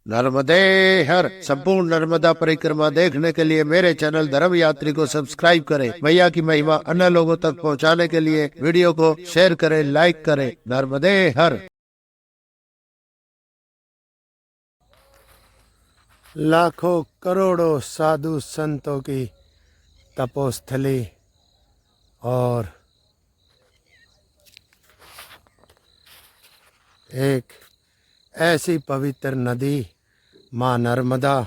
नर्मदे हर। संपूर्ण नर्मदा परिक्रमा देखने के लिए मेरे चैनल धर्म यात्री को सब्सक्राइब करें। मैया की महिमा अन्य लोगों तक पहुंचाने के लिए वीडियो को शेयर करें, लाइक करें। नर्मदे हर। लाखों करोड़ों साधु संतों की तपोस्थली और एक ऐसी पवित्र नदी माँ नर्मदा,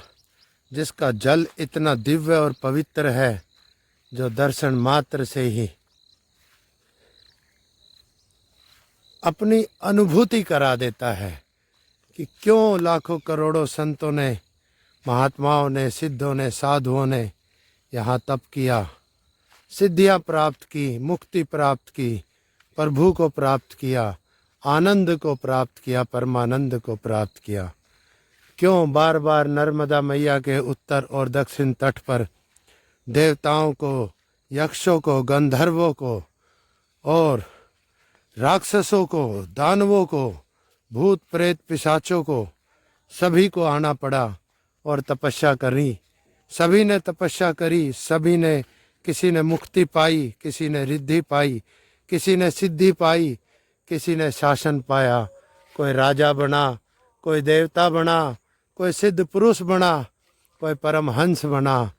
जिसका जल इतना दिव्य और पवित्र है जो दर्शन मात्र से ही अपनी अनुभूति करा देता है कि क्यों लाखों करोड़ों संतों ने, महात्माओं ने, सिद्धों ने, साधुओं ने यहाँ तप किया, सिद्धियाँ प्राप्त की, मुक्ति प्राप्त की, प्रभु को प्राप्त किया, आनंद को प्राप्त किया, परमानंद को प्राप्त किया। क्यों बार बार नर्मदा मैया के उत्तर और दक्षिण तट पर देवताओं को, यक्षों को, गंधर्वों को और राक्षसों को, दानवों को, भूत प्रेत पिशाचों को, सभी को आना पड़ा और तपस्या करी। सभी ने तपस्या करी, सभी ने, किसी ने मुक्ति पाई, किसी ने रिद्धि पाई, किसी ने सिद्धि पाई, किसी ने शासन पाया। कोई राजा बना, कोई देवता बना, कोई सिद्ध पुरुष बना, कोई परमहंस बना,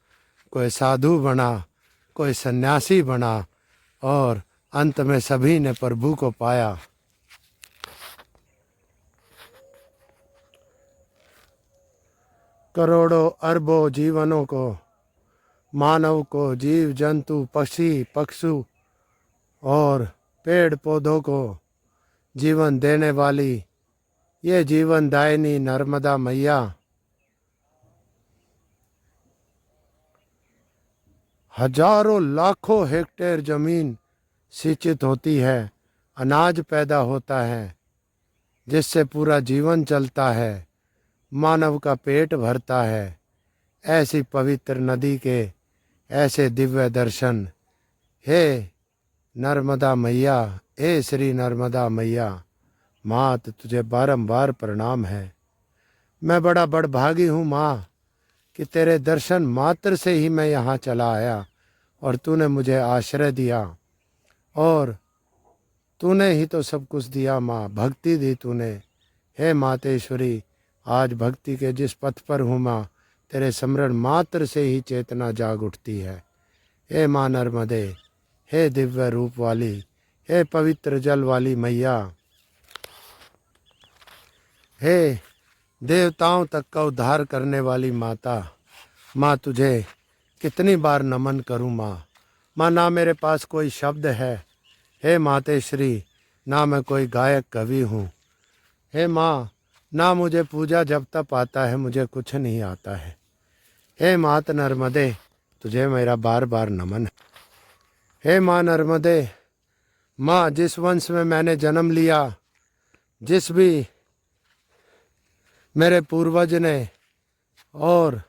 कोई साधु बना, कोई सन्यासी बना और अंत में सभी ने प्रभु को पाया। करोड़ों अरबों जीवनों को, मानव को, जीव जंतु, पक्षी पक्षु और पेड़ पौधों को जीवन देने वाली ये जीवन दायिनी नर्मदा मैया हजारों लाखों हेक्टेयर जमीन सिंचित होती है, अनाज पैदा होता है, जिससे पूरा जीवन चलता है, मानव का पेट भरता है। ऐसी पवित्र नदी के ऐसे दिव्य दर्शन, हे नर्मदा मैया, हे श्री नर्मदा मैया, मात तुझे बारंबार प्रणाम है। मैं बड़ा बड़भागी हूँ माँ कि तेरे दर्शन मात्र से ही मैं यहाँ चला आया और तूने मुझे आश्रय दिया और तूने ही तो सब कुछ दिया माँ, भक्ति दी तूने। हे मातेश्वरी, आज भक्ति के जिस पथ पर हूँ माँ, तेरे स्मरण मात्र से ही चेतना जाग उठती है। हे माँ नर्मदे, हे दिव्य रूप वाली, हे पवित्र जल वाली मैया, हे देवताओं तक का उद्धार करने वाली माता, माँ तुझे कितनी बार नमन करूँ माँ। माँ ना मेरे पास कोई शब्द है, हे मातेश्वरी, ना मैं कोई गायक कवि हूँ। हे माँ, ना मुझे पूजा जब तप आता है, मुझे कुछ नहीं आता है। हे मात नर्मदे, तुझे मेरा बार बार नमन है। हे माँ नर्मदे, माँ जिस वंश में मैंने जन्म लिया, जिस भी मेरे पूर्वज ने और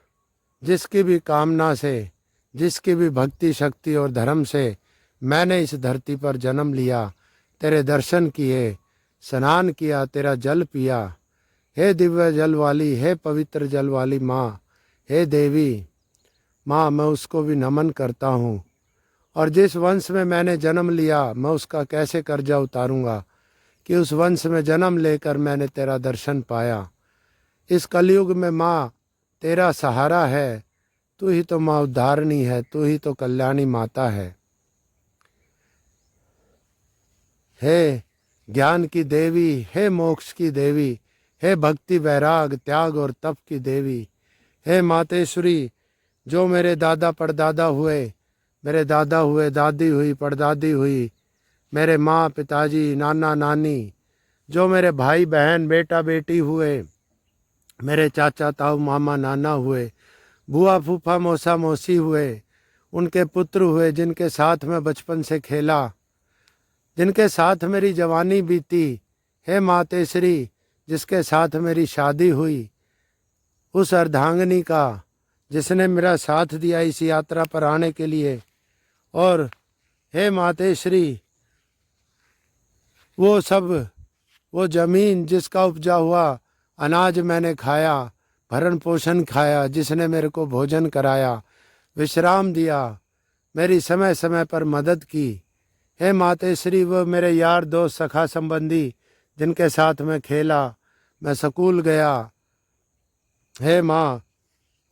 जिसकी भी कामना से, जिसकी भी भक्ति शक्ति और धर्म से मैंने इस धरती पर जन्म लिया, तेरे दर्शन किए, स्नान किया, तेरा जल पिया। हे दिव्य जल वाली, हे पवित्र जल वाली माँ, हे देवी माँ, मैं उसको भी नमन करता हूँ। और जिस वंश में मैंने जन्म लिया, मैं उसका कैसे कर्जा उतारूँगा कि उस वंश में जन्म लेकर मैंने तेरा दर्शन पाया। इस कलयुग में माँ तेरा सहारा है, तू ही तो माँ उद्धारणी है, तू ही तो कल्याणी माता है। हे ज्ञान की देवी, हे मोक्ष की देवी, हे भक्ति वैराग त्याग और तप की देवी, हे मातेश्वरी, जो मेरे दादा परदादा हुए, मेरे दादा हुए, दादी हुई, परदादी हुई, मेरे माँ पिताजी, नाना नानी, जो मेरे भाई बहन, बेटा बेटी हुए, मेरे चाचा ताऊ मामा नाना हुए, बुआ फूफा मौसा मौसी हुए, उनके पुत्र हुए, जिनके साथ मैं बचपन से खेला, जिनके साथ मेरी जवानी बीती। हे मातेश्वरी, जिसके साथ मेरी शादी हुई, उस अर्धांगिनी का जिसने मेरा साथ दिया इस यात्रा पर आने के लिए। और हे मातेश्वरी, वो सब, वो जमीन जिसका उपजा हुआ अनाज मैंने खाया, भरण पोषण खाया, जिसने मेरे को भोजन कराया, विश्राम दिया, मेरी समय समय पर मदद की। हे मातेश्वरी, वो मेरे यार दोस्त सखा संबंधी जिनके साथ मैं खेला, मैं स्कूल गया, हे माँ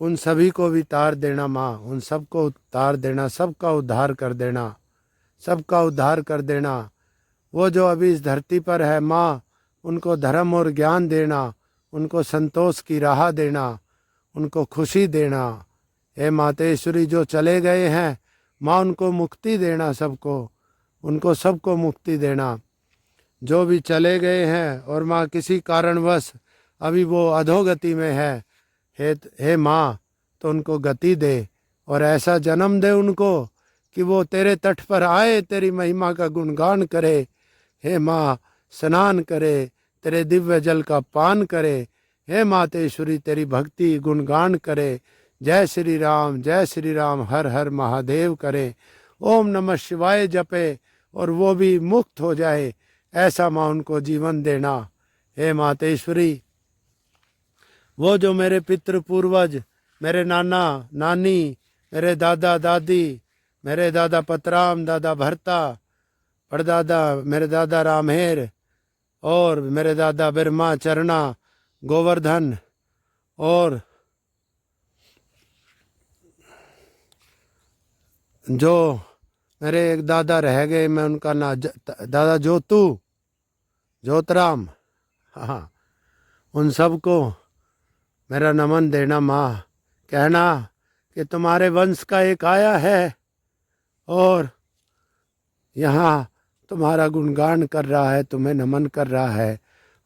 उन सभी को भी तार देना माँ, उन सबको तार देना, सबका उद्धार कर देना, सबका उद्धार कर देना। वो जो अभी इस धरती पर है माँ, उनको धर्म और ज्ञान देना, उनको संतोष की राह देना, उनको खुशी देना। हे मातेश्वरी, जो चले गए हैं माँ, उनको मुक्ति देना, सबको, उनको सबको मुक्ति देना, जो भी चले गए हैं। और माँ किसी कारणवश अभी वो अधोगति में है, हे माँ, तो उनको गति दे और ऐसा जन्म दे उनको कि वो तेरे तट पर आए, तेरी महिमा का गुणगान करे। हे माँ, स्नान करे, तेरे दिव्य जल का पान करे। हे मातेश्वरी, तेरी भक्ति गुणगान करे। जय श्री राम, हर हर महादेव करे, ओम नमः शिवाय जपे और वो भी मुक्त हो जाए, ऐसा माँ उनको जीवन देना। हे मातेश्वरी, वो जो मेरे पितृ पूर्वज, मेरे नाना नानी, मेरे दादा दादी, मेरे दादा पतराम, दादा भरता, परदादा मेरे दादा रामहेर और मेरे दादा बिरमा चरना गोवर्धन, और जो मेरे एक दादा रह गए, मैं उनका दादा जोतराम, हाँ, उन सबको मेरा नमन देना माँ। कहना कि तुम्हारे वंश का एक आया है और यहाँ तुम्हारा गुणगान कर रहा है, तुम्हें नमन कर रहा है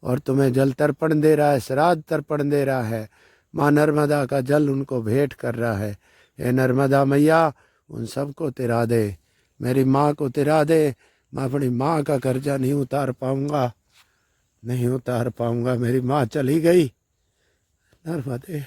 और तुम्हें जल तर्पण दे रहा है, श्राद्ध तर्पण दे रहा है। माँ नर्मदा का जल उनको भेंट कर रहा है। हे नर्मदा मैया, उन सबको तिरा दे, मेरी माँ को तिरा दे। मैं अपनी माँ का कर्जा नहीं उतार पाऊँगा, नहीं उतार पाऊँगा। मेरी माँ चली गई। नर्मदे।